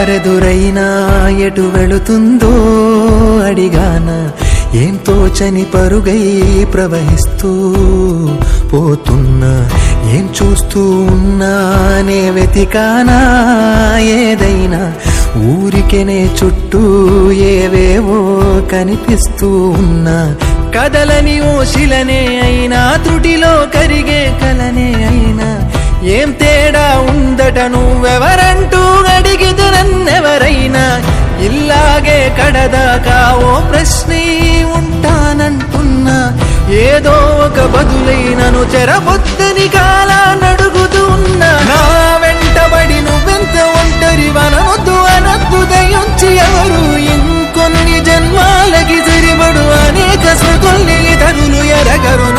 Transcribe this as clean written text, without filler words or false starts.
దారెదురైనా ఎటు వెళుతుందో అడిగాన ఏం తోచని పరుగై ప్రవహిస్తూ పోతున్నా ఏం చూస్తూ ఉన్నానే వెతికానా ఏదైనా ఊరికెనే చుట్టూ ఏవేవో కనిపిస్తూ ఉన్నా కదలని ఓ శిలనే అయినా త్రుటిలో కరిగే కలనే అయినా ఏం తేడా ఉందట నువ్వెవరంటూ అడిగితే నన్నెవరైనా ఇల్లాగే కడదాకా ఓ ప్రశ్నే ఉంటానంటున్నా ఏదో ఒక బదులైనను చెరబొద్దని కాలానడుగుతూ ఉన్నా నా వెంటబడి నువ్వెంత ఒంటరి వనవద్దు అనద్దు దయించి ఎవరు ఇంకొన్ని జన్మాలకి సరిపడు అనేక స్మృతుల్ని తరులు ఎరగరు